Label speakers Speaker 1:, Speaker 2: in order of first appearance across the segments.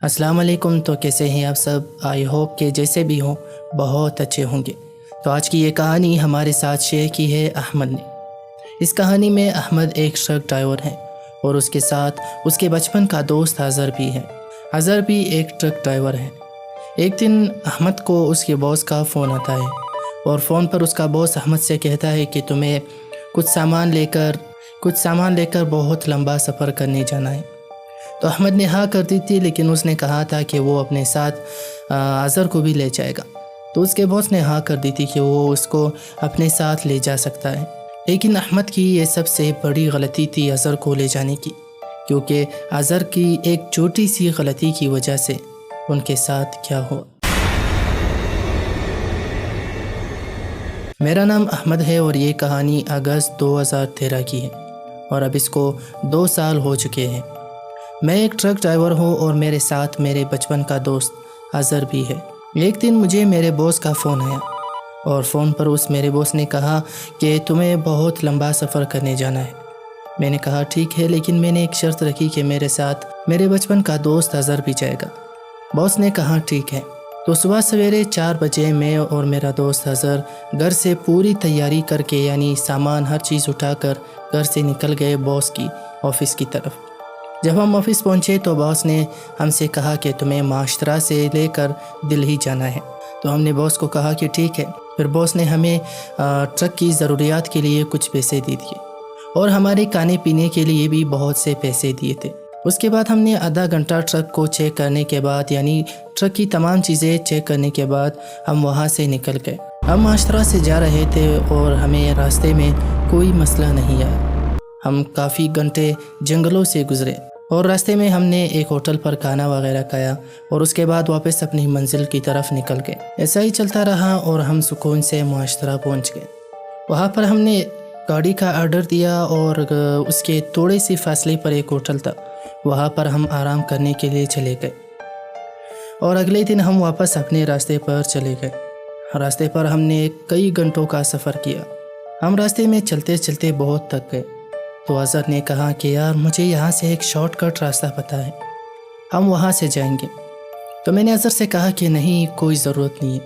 Speaker 1: अस्सलाम वालेकुम। तो कैसे हैं आप सब? आई होप कि जैसे भी हों बहुत अच्छे होंगे। तो आज की ये कहानी हमारे साथ शेयर की है अहमद ने। इस कहानी में अहमद एक ट्रक ड्राइवर है और उसके साथ उसके बचपन का दोस्त अज़हर भी है। अज़हर भी एक ट्रक ड्राइवर है। एक दिन अहमद को उसके बॉस का फ़ोन आता है और फ़ोन पर उसका बॉस अहमद से कहता है कि तुम्हें कुछ सामान लेकर बहुत लंबा सफ़र करने जाना है। तो अहमद ने हाँ कर दी थी, लेकिन उसने कहा था कि वो अपने साथ अज़हर को भी ले जाएगा। तो उसके बॉस ने हाँ कर दी थी कि वो उसको अपने साथ ले जा सकता है। लेकिन अहमद की ये सबसे बड़ी गलती थी अज़हर को ले जाने की, क्योंकि अज़हर की एक छोटी सी गलती की वजह से उनके साथ क्या हुआ। मेरा नाम अहमद है और ये कहानी अगस्त 2013 की है और अब इसको 2 साल हो चुके हैं। मैं एक ट्रक ड्राइवर हूँ और मेरे साथ मेरे बचपन का दोस्त अज़हर भी है। एक दिन मुझे मेरे बॉस का फ़ोन आया और फ़ोन पर मेरे बॉस ने कहा कि तुम्हें बहुत लंबा सफ़र करने जाना है। मैंने कहा ठीक है, लेकिन मैंने एक शर्त रखी कि मेरे साथ मेरे बचपन का दोस्त अज़हर भी जाएगा। बॉस ने कहा ठीक है। तो सुबह सवेरे 4 बजे मैं और मेरा दोस्त अज़हर घर से पूरी तैयारी करके, यानी सामान हर चीज़ उठाकर घर से निकल गए बॉस की ऑफ़िस की तरफ। जब हम ऑफ़िस पहुंचे तो बॉस ने हमसे कहा कि तुम्हें माशरा से लेकर दिल्ली जाना है। तो हमने बॉस को कहा कि ठीक है। फिर बॉस ने हमें ट्रक की ज़रूरियात के लिए कुछ पैसे दे दिए और हमारे खाने पीने के लिए भी बहुत से पैसे दिए थे। उसके बाद हमने आधा घंटा ट्रक को चेक करने के बाद, यानी ट्रक की तमाम चीज़ें चेक करने के बाद हम वहाँ से निकल गए। हम माशरा से जा रहे थे और हमें रास्ते में कोई मसला नहीं आया। हम काफ़ी घंटे जंगलों से गुज़रे और रास्ते में हमने एक होटल पर खाना वगैरह खाया और उसके बाद वापस अपनी मंजिल की तरफ निकल गए। ऐसा ही चलता रहा और हम सुकून से माशरा पहुंच गए। वहाँ पर हमने गाड़ी का ऑर्डर दिया और उसके थोड़े से फासले पर एक होटल था। वहाँ पर हम आराम करने के लिए चले गए और अगले दिन हम वापस अपने रास्ते पर चले गए। रास्ते पर हमने कई घंटों का सफ़र किया। हम रास्ते में चलते चलते बहुत थक गए। तो अज़हर ने कहा कि यार मुझे यहाँ से एक शॉर्टकट रास्ता पता है, हम वहाँ से जाएंगे। तो मैंने अज़हर से कहा कि नहीं, कोई ज़रूरत नहीं है,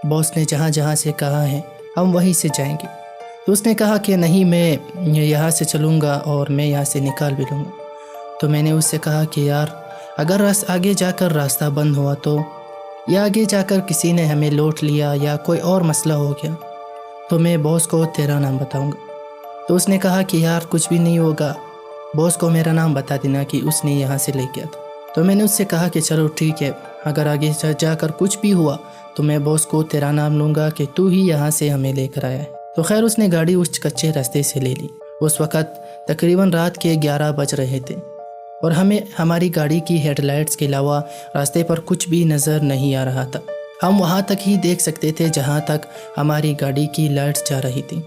Speaker 1: बॉस ने जहाँ से कहा है हम वहीं से जाएंगे। तो उसने कहा कि नहीं, मैं यहाँ से चलूँगा और मैं यहाँ से निकाल भी लूँगा। तो मैंने उससे कहा कि यार अगर आगे जाकर रास्ता बंद हुआ तो, या आगे जाकर किसी ने हमें लूट लिया या कोई और मसला हो गया, तो मैं बॉस को तेरा नाम बताऊँगा। तो उसने कहा कि यार कुछ भी नहीं होगा, बॉस को मेरा नाम बता देना कि उसने यहाँ से ले गया था। तो मैंने उससे कहा कि चलो ठीक है, अगर आगे जाकर कुछ भी हुआ तो मैं बॉस को तेरा नाम लूँगा कि तू ही यहाँ से हमें लेकर आया है। तो खैर उसने गाड़ी उस कच्चे रास्ते से ले ली। उस वक़्त तकरीबन रात के 11 बज रहे थे और हमें हमारी गाड़ी की हेडलाइट्स के अलावा रास्ते पर कुछ भी नज़र नहीं आ रहा था। हम वहाँ तक ही देख सकते थे जहाँ तक हमारी गाड़ी की लाइट्स जा रही थी।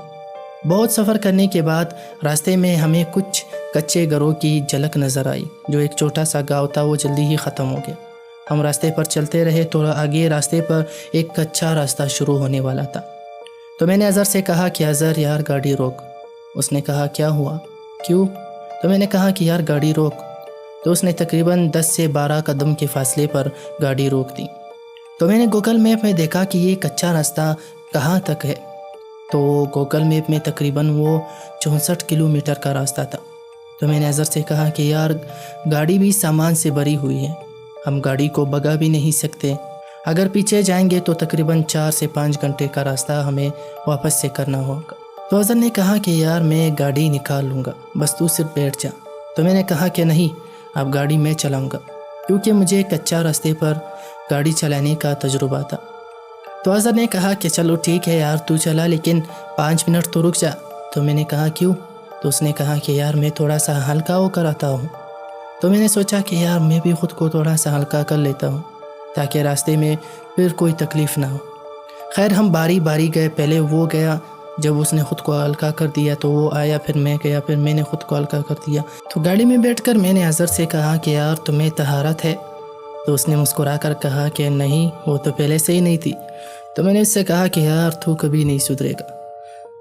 Speaker 1: बहुत सफ़र करने के बाद रास्ते में हमें कुछ कच्चे घरों की झलक नज़र आई। जो एक छोटा सा गांव था वो जल्दी ही ख़त्म हो गया। हम रास्ते पर चलते रहे। थोड़ा आगे रास्ते पर एक कच्चा रास्ता शुरू होने वाला था। तो मैंने अज़हर से कहा कि अज़हर यार गाड़ी रोक। उसने कहा क्या हुआ, क्यों? तो मैंने कहा कि यार गाड़ी रोक। तो उसने तकरीबन 10 से 12 कदम के फासले पर गाड़ी रोक दी। तो मैंने गूगल मैप में देखा कि ये कच्चा रास्ता कहाँ तक है। तो गूगल मैप में तकरीबन वो 64 किलोमीटर का रास्ता था। तो मैंने अज़हर से कहा कि यार गाड़ी भी सामान से भरी हुई है, हम गाड़ी को भगा भी नहीं सकते। अगर पीछे जाएंगे तो तकरीबन 4 से 5 घंटे का रास्ता हमें वापस से करना होगा। तो अज़हर ने कहा कि यार मैं गाड़ी निकाल लूँगा, बस तू सिर्फ बैठ जा। तो मैंने कहा कि नहीं, अब गाड़ी मैं चलाऊँगा, क्योंकि मुझे कच्चा रास्ते पर गाड़ी चलाने का तजुर्बा था। तो अज़हर ने कहा कि चलो ठीक है यार तू चला, लेकिन 5 मिनट तो रुक जा। तो मैंने कहा क्यों? तो उसने कहा कि यार मैं थोड़ा सा हल्का होकर आता हूँ। तो मैंने सोचा कि यार मैं भी ख़ुद को थोड़ा सा हल्का कर लेता हूँ ताकि रास्ते में फिर कोई तकलीफ़ ना हो। खैर हम बारी बारी गए। पहले वो गया, जब उसने ख़ुद को हल्का कर दिया तो वो आया, फिर मैं गया, फिर मैंने ख़ुद को हल्का कर दिया। तो गाड़ी में बैठकर मैंने अज़हर से कहा कि यार तुम्हें तहारत है? तो उसने मुस्कुरा कर कहा कि नहीं, वो तो पहले से ही नहीं थी। तो मैंने उससे कहा कि यार तू कभी नहीं सुधरेगा।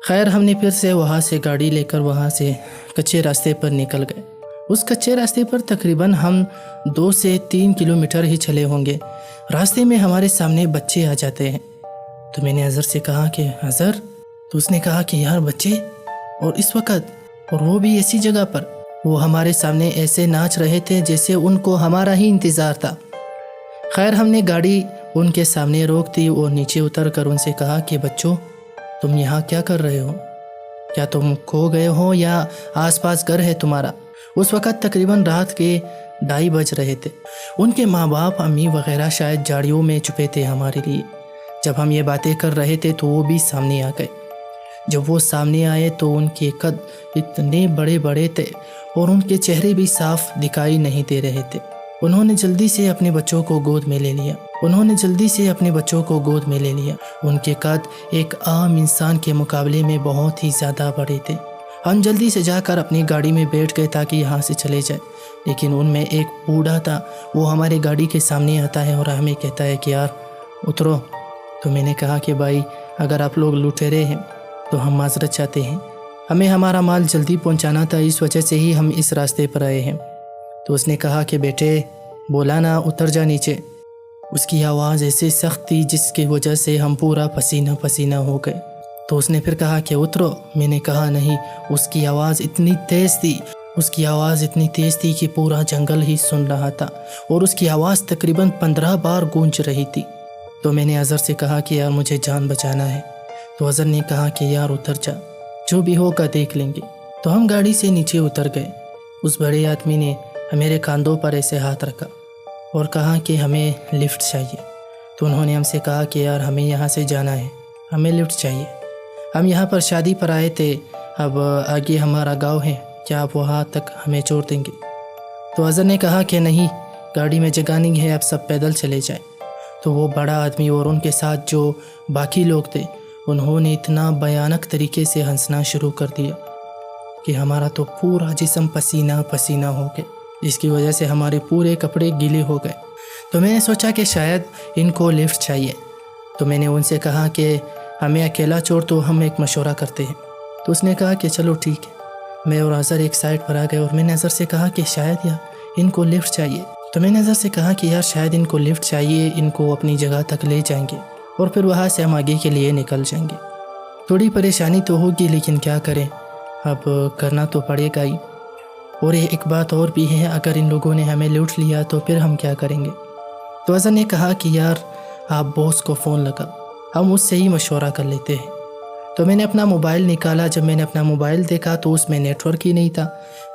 Speaker 1: खैर हमने फिर से वहाँ से गाड़ी लेकर वहाँ से कच्चे रास्ते पर निकल गए उस कच्चे रास्ते पर तकरीबन हम 2 से 3 किलोमीटर ही चले होंगे। रास्ते में हमारे सामने बच्चे आ जाते हैं। तो मैंने अज़र से कहा कि अज़र, तो उसने कहा कि यार बच्चे, और इस वक्त, और वो भी ऐसी जगह पर, वो हमारे सामने ऐसे नाच रहे थे जैसे उनको हमारा ही इंतज़ार था। खैर हमने गाड़ी उनके सामने रोक दी और नीचे उतर कर उनसे कहा कि बच्चों, तुम यहाँ क्या कर रहे हो? क्या तुम खो गए हो या आसपास घर है तुम्हारा? उस वक़्त तकरीबन रात के 2:30 बज रहे थे। उनके माँ बाप, अम्मी वगैरह शायद झाड़ियों में छुपे थे हमारे लिए। जब हम ये बातें कर रहे थे तो वो भी सामने आ गए। जब वो सामने आए तो उनके कद इतने बड़े बड़े थे और उनके चेहरे भी साफ दिखाई नहीं दे रहे थे। उन्होंने जल्दी से अपने बच्चों को गोद में ले लिया। उनके कद एक आम इंसान के मुकाबले में बहुत ही ज़्यादा बड़े थे। हम जल्दी से जाकर अपनी गाड़ी में बैठ गए ताकि यहाँ से चले जाए, लेकिन उनमें एक बूढ़ा था। वो हमारी गाड़ी के सामने आता है और हमें कहता है कि यार उतरो। तो मैंने कहा कि भाई, अगर आप लोग लुटेरे हैं तो हम माजरत चाहते हैं, हमें हमारा माल जल्दी पहुँचाना था, इस वजह से ही हम इस रास्ते पर आए हैं। तो उसने कहा कि बेटे, बोला ना उतर जा नीचे। उसकी आवाज़ ऐसे सख्त थी जिसकी वजह से हम पूरा पसीना पसीना हो गए। तो उसने फिर कहा कि उतरो। मैंने कहा नहीं। उसकी आवाज़ इतनी तेज़ थी कि पूरा जंगल ही सुन रहा था और उसकी आवाज़ तकरीबन 15 बार गूंज रही थी। तो मैंने अज़र से कहा कि यार मुझे जान बचाना है। तो अज़र ने कहा कि यार उतर जा, जो भी होगा देख लेंगे। तो हम गाड़ी से नीचे उतर गए। उस बड़े आदमी ने मेरे कंधों पर ऐसे हाथ रखा और कहा कि हमें लिफ्ट चाहिए। तो उन्होंने हमसे कहा कि यार हमें यहाँ से जाना है, हमें लिफ्ट चाहिए। हम यहाँ पर शादी पर आए थे, अब आगे हमारा गांव है, क्या आप वहाँ तक हमें छोड़ देंगे? तो अज़र ने कहा कि नहीं, गाड़ी में जगह नहीं है, अब सब पैदल चले जाए। तो वो बड़ा आदमी और उनके साथ जो बाकी लोग थे, उन्होंने इतना भयानक तरीके से हंसना शुरू कर दिया कि हमारा तो पूरा जिस्म पसीना पसीना हो गया, जिसकी वजह से हमारे पूरे कपड़े गीले हो गए। तो मैंने सोचा कि शायद इनको लिफ्ट चाहिए। तो मैंने उनसे कहा कि हमें अकेला छोड़, तो हम एक मशवरा करते हैं। तो उसने कहा कि चलो ठीक है। मैं और अज़र एक साइड पर आ गए और मैंने अज़र से कहा कि शायद यार इनको लिफ्ट चाहिए। तो मैंने अज़र से कहा कि यार शायद इनको लिफ्ट चाहिए, इनको अपनी जगह तक ले जाएंगे और फिर वहाँ से हम आगे के लिए निकल जाएंगे। थोड़ी परेशानी तो होगी, लेकिन क्या करें, अब करना तो पड़ेगा ही। और एक बात और भी है, अगर इन लोगों ने हमें लूट लिया तो फिर हम क्या करेंगे? तो अज़र ने कहा कि यार आप बॉस को फ़ोन लगा, हम उससे ही मशवरा कर लेते हैं। तो मैंने अपना मोबाइल निकाला। जब मैंने अपना मोबाइल देखा तो उसमें नेटवर्क ही नहीं था।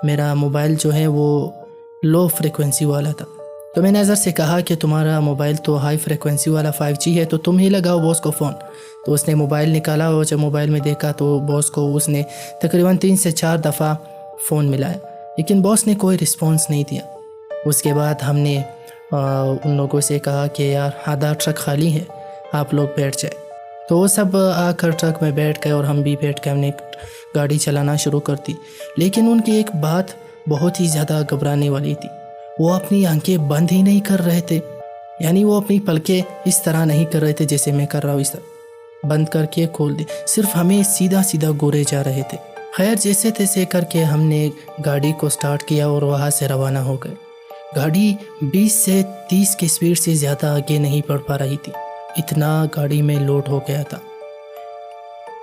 Speaker 1: मेरा मोबाइल जो है वो लो फ्रिक्वेंसी वाला था। तो मैंने अज़र से कहा कि तुम्हारा मोबाइल तो हाई फ्रिक्वेंसी वाला 5G है, तो तुम ही लगाओ बॉस को फ़ोन। तो उसने मोबाइल निकाला और जब मोबाइल में देखा तो बॉस को उसने तकरीबन 3 से 4 दफ़ा फ़ोन मिलाया, लेकिन बॉस ने कोई रिस्पॉन्स नहीं दिया। उसके बाद हमने उन लोगों से कहा कि यार आधा ट्रक खाली है, आप लोग बैठ जाए। तो वो सब आकर ट्रक में बैठ गए और हम भी बैठ के हमने गाड़ी चलाना शुरू कर दी। लेकिन उनकी एक बात बहुत ही ज़्यादा घबराने वाली थी, वो अपनी आंखें बंद ही नहीं कर रहे थे। यानी वो अपनी पलकें इस तरह नहीं कर रहे थे जैसे मैं कर रहा हूँ, इस तरह बंद करके खोल दी, सिर्फ हमें सीधा सीधा घूरे जा रहे थे। खैर जैसे तैसे करके हमने गाड़ी को स्टार्ट किया और वहाँ से रवाना हो गए। गाड़ी 20 से 30 की स्पीड से ज़्यादा आगे नहीं बढ़ पा रही थी, इतना गाड़ी में लोड हो गया था।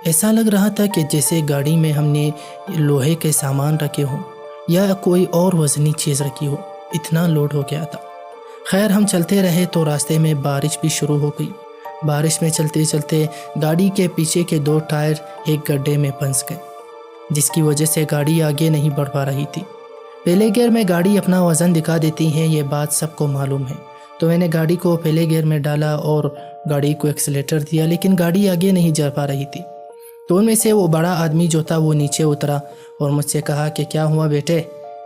Speaker 1: ऐसा लग रहा था कि जैसे गाड़ी में हमने लोहे के सामान रखे हों या कोई और वज़नी चीज़ रखी हो, इतना लोड हो गया था। खैर हम चलते रहे तो रास्ते में बारिश भी शुरू हो गई। बारिश में चलते चलते गाड़ी के पीछे के 2 टायर एक गड्ढे में फंस गए, जिसकी वजह से गाड़ी आगे नहीं बढ़ पा रही थी। पहले गियर में गाड़ी अपना वज़न दिखा देती है, ये बात सबको मालूम है। तो मैंने गाड़ी को पहले गियर में डाला और गाड़ी को एक्सीलेटर दिया, लेकिन गाड़ी आगे नहीं जा पा रही थी। तो उनमें से वो बड़ा आदमी जो था वो नीचे उतरा और मुझसे कहा कि क्या हुआ बेटे,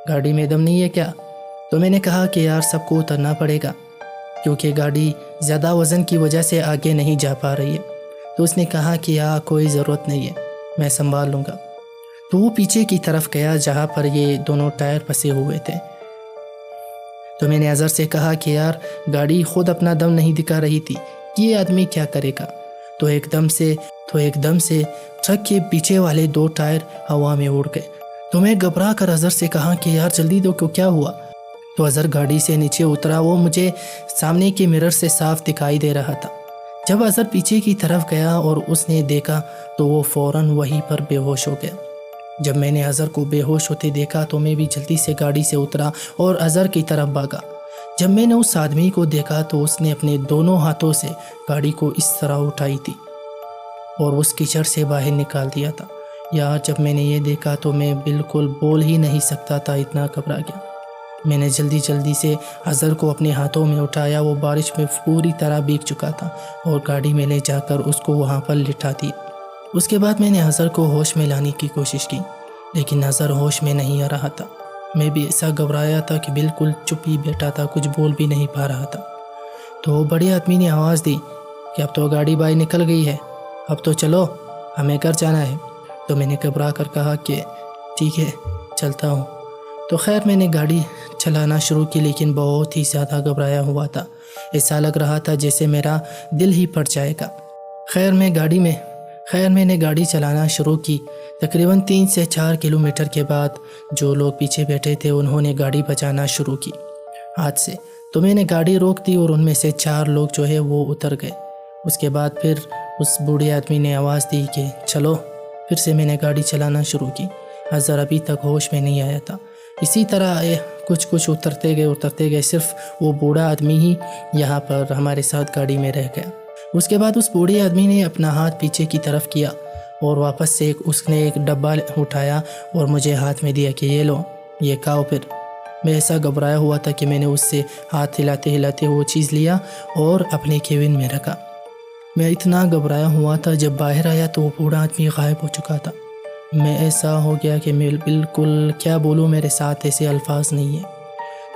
Speaker 1: गाड़ी में दम नहीं है क्या? तो मैंने कहा कि यार सबको उतरना पड़ेगा क्योंकि गाड़ी ज़्यादा वज़न की वजह से आगे नहीं जा पा रही है। तो उसने कहा कि यार कोई ज़रूरत नहीं है, मैं संभाल लूँगा। तो वो पीछे की तरफ गया जहाँ पर ये दोनों टायर फंसे हुए थे। तो मैंने अज़र से कहा कि यार गाड़ी खुद अपना दम नहीं दिखा रही थी, ये आदमी क्या करेगा? तो एकदम से ट्रक के पीछे वाले 2 टायर हवा में उड़ गए। تو میں گھبرا کر اظہر سے کہا کہ یار جلدی دو، کیا ہوا؟ تو اظہر گاڑی سے نیچے اترا، وہ مجھے سامنے کے مرر سے صاف دکھائی دے رہا تھا۔ جب اظہر پیچھے کی طرف گیا اور اس نے دیکھا تو وہ فوراً وہیں پر بے ہوش ہو گیا۔ جب میں نے اظہر کو بے ہوش ہوتے دیکھا تو میں بھی جلدی سے گاڑی سے اترا اور اظہر کی طرف بھاگا۔ جب میں نے اس آدمی کو دیکھا تو اس نے اپنے دونوں ہاتھوں سے گاڑی کو اس طرح اٹھائی تھی اور اس کیچڑ سے باہر نکال دیا تھا۔ یار جب میں نے یہ دیکھا تو میں بالکل بول ہی نہیں سکتا تھا، اتنا گھبرا گیا۔ میں نے جلدی سے اظہر کو اپنے ہاتھوں میں اٹھایا، وہ بارش میں پوری طرح بھیگ چکا تھا، اور گاڑی میں لے جا کر اس کو وہاں پر لٹا دی۔ اس کے بعد میں نے اظہر کو ہوش میں لانے کی کوشش کی، لیکن اظہر ہوش میں نہیں آ رہا تھا۔ میں بھی ایسا گھبرایا تھا کہ بالکل چپ ہی بیٹھا تھا، کچھ بول بھی نہیں پا رہا تھا۔ تو بڑے آدمی نے آواز دی کہ اب تو گاڑی باہر نکل گئی ہے، اب تو چلو، ہمیں گھر جانا ہے۔ تو میں نے گھبرا کر کہا کہ ٹھیک ہے، چلتا ہوں۔ تو خیر میں نے گاڑی چلانا شروع کی، لیکن بہت ہی زیادہ گھبرایا ہوا تھا، ایسا لگ رہا تھا جیسے میرا دل ہی پھٹ جائے گا۔ خیر میں نے گاڑی چلانا شروع کی۔ تقریباً 3 سے 4 کلومیٹر کے بعد جو لوگ پیچھے بیٹھے تھے انہوں نے گاڑی بچانا شروع کی ہاتھ سے، تو میں نے گاڑی روک دی اور ان میں سے 4 لوگ جو ہے وہ اتر گئے۔ اس کے بعد پھر اس بوڑھے آدمی نے آواز دی کہ چلو، پھر سے میں نے گاڑی چلانا شروع کی۔ اظہر ابھی تک ہوش میں نہیں آیا تھا۔ اسی طرح کچھ اترتے گئے، صرف وہ بوڑھا آدمی ہی یہاں پر ہمارے ساتھ گاڑی میں رہ گیا۔ اس کے بعد اس بوڑھے آدمی نے اپنا ہاتھ پیچھے کی طرف کیا اور واپس سے اس نے ایک ڈبہ اٹھایا اور مجھے ہاتھ میں دیا کہ یہ لو، یہ کھاؤ۔ پھر میں ایسا گھبرایا ہوا تھا کہ میں نے اس سے ہاتھ ہلاتے وہ چیز لیا اور اپنے کیبن میں رکھا۔ میں اتنا گھبرایا ہوا تھا، جب باہر آیا تو وہ بوڑھا آدمی غائب ہو چکا تھا۔ میں ایسا ہو گیا کہ میں بالکل کیا بولوں، میرے ساتھ ایسے الفاظ نہیں ہیں۔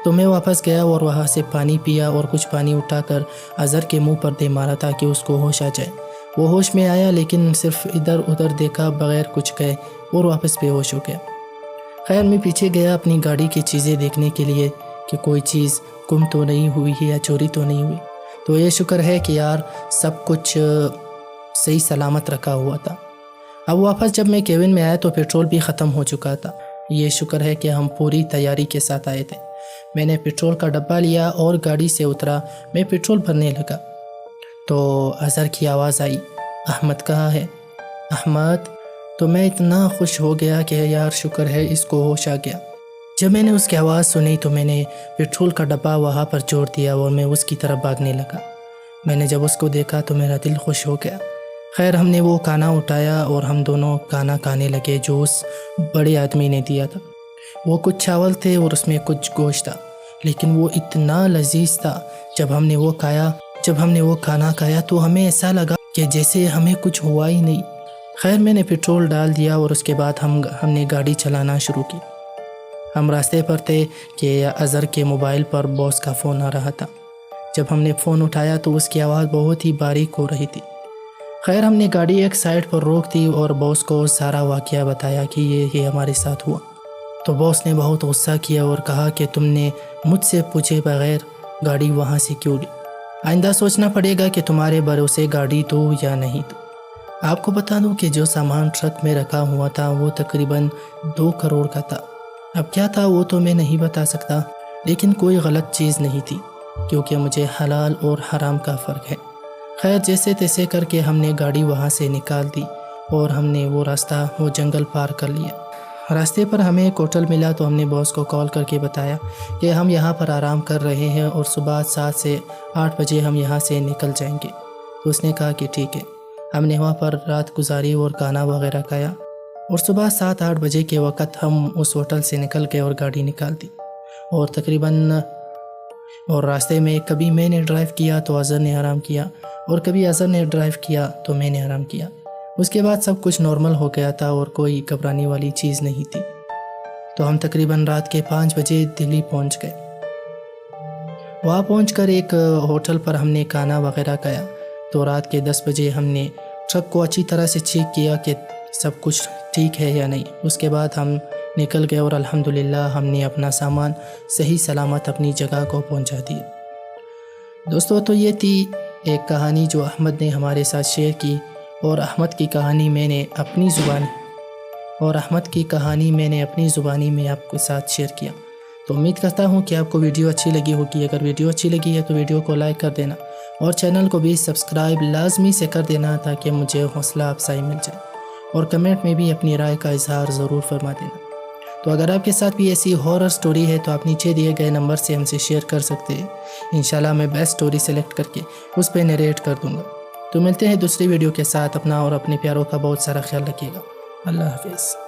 Speaker 1: تو میں واپس گیا اور وہاں سے پانی پیا اور کچھ پانی اٹھا کر اظہر کے منہ پر دے مارا تاکہ اس کو ہوش آ جائے۔ وہ ہوش میں آیا، لیکن صرف ادھر ادھر دیکھا بغیر کچھ کہے اور واپس بے ہوش ہو گیا۔ خیر میں پیچھے گیا اپنی گاڑی کی چیزیں دیکھنے کے لیے کہ کوئی چیز گم تو نہیں ہوئی ہے یا چوری تو نہیں ہوئی۔ تو یہ شکر ہے کہ یار سب کچھ صحیح سلامت رکھا ہوا تھا۔ اب واپس جب میں کیبن میں آیا تو پیٹرول بھی ختم ہو چکا تھا۔ یہ شکر ہے کہ ہم پوری تیاری کے ساتھ آئے تھے۔ میں نے پیٹرول کا ڈبہ لیا اور گاڑی سے اترا، میں پیٹرول بھرنے لگا تو اظہر کی آواز آئی، احمد کہاں ہے؟ احمد؟ تو میں اتنا خوش ہو گیا کہ یار شکر ہے اس کو ہوش آ گیا۔ جب میں نے اس کی آواز سنی تو میں نے پیٹرول کا ڈبہ وہاں پر چھوڑ دیا اور میں اس کی طرف بھاگنے لگا۔ میں نے جب اس کو دیکھا تو میرا دل خوش ہو گیا۔ خیر ہم نے وہ کھانا اٹھایا اور ہم دونوں کھانا کھانے لگے جو اس بڑے آدمی نے دیا تھا۔ وہ کچھ چاول تھے اور اس میں کچھ گوشت تھا، لیکن وہ اتنا لذیذ تھا۔ جب ہم نے وہ کھانا کھایا تو ہمیں ایسا لگا کہ جیسے ہمیں کچھ ہوا ہی نہیں۔ خیر میں نے پیٹرول ڈال دیا اور اس کے بعد ہم نے گاڑی چلانا شروع کی۔ ہم راستے پر تھے کہ اظہر کے موبائل پر باس کا فون آ رہا تھا۔ جب ہم نے فون اٹھایا تو اس کی آواز بہت ہی باریک ہو رہی تھی۔ خیر ہم نے گاڑی ایک سائڈ پر روک دی اور باس کو سارا واقعہ بتایا کہ یہ ہمارے ساتھ ہوا۔ تو باس نے بہت غصہ کیا اور کہا کہ تم نے مجھ سے پوچھے بغیر گاڑی وہاں سے کیوں لی؟ آئندہ سوچنا پڑے گا کہ تمہارے بھروسے گاڑی دو یا نہیں دو۔ آپ کو بتا دوں کہ جو سامان ٹرک میں رکھا ہوا تھا وہ تقریباً 2 کروڑ کا تھا۔ اب کیا تھا وہ تو میں نہیں بتا سکتا، لیکن کوئی غلط چیز نہیں تھی کیونکہ مجھے حلال اور حرام کا فرق ہے۔ خیر جیسے تیسے کر کے ہم نے گاڑی وہاں سے نکال دی اور ہم نے وہ جنگل پار کر لیا۔ راستے پر ہمیں ایک ہوٹل ملا تو ہم نے باس کو کال کر کے بتایا کہ ہم یہاں پر آرام کر رہے ہیں اور صبح 7 سے 8 بجے ہم یہاں سے نکل جائیں گے۔ تو اس نے کہا کہ ٹھیک ہے۔ ہم نے وہاں پر رات گزاری اور کھانا وغیرہ کھایا اور صبح 7-8 بجے کے وقت ہم اس ہوٹل سے نکل گئے اور گاڑی نکال دی اور راستے میں کبھی میں نے ڈرائیو کیا تو اظہر نے آرام کیا اور کبھی اظہر نے ڈرائیو کیا تو میں نے آرام کیا۔ اس کے بعد سب کچھ نارمل ہو گیا تھا اور کوئی گھبرانے والی چیز نہیں تھی۔ تو ہم تقریباً رات کے 5 بجے دلی پہنچ گئے۔ وہاں پہنچ کر ایک ہوٹل پر ہم نے کھانا وغیرہ کھایا تو رات کے 10 بجے ہم نے ٹرک کو اچھی طرح سے چیک کیا کہ سب کچھ ٹھیک ہے یا نہیں۔ اس کے بعد ہم نکل گئے اور الحمدللہ ہم نے اپنا سامان صحیح سلامت اپنی جگہ کو پہنچا دیا۔ دوستو تو یہ تھی ایک کہانی جو احمد نے ہمارے ساتھ شیئر کی، اور احمد کی کہانی میں نے اپنی زبان اور احمد کی کہانی میں نے اپنی زبانی میں آپ کے ساتھ شیئر کیا۔ تو امید کرتا ہوں کہ آپ کو ویڈیو اچھی لگی ہوگی۔ اگر ویڈیو اچھی لگی ہے تو ویڈیو کو لائک کر دینا اور چینل کو بھی سبسکرائب لازمی سے کر دینا تاکہ مجھے حوصلہ افزائی مل جائے، اور کمنٹ میں بھی اپنی رائے کا اظہار ضرور فرما دینا۔ تو اگر آپ کے ساتھ بھی ایسی ہارر سٹوری ہے تو آپ نیچے دیے گئے نمبر سے ہم سے شیئر کر سکتے ہیں، انشاءاللہ میں بیسٹ سٹوری سلیکٹ کر کے اس پہ نریٹ کر دوں گا۔ تو ملتے ہیں دوسری ویڈیو کے ساتھ۔ اپنا اور اپنے پیاروں کا بہت سارا خیال رکھیے گا۔ اللہ حافظ۔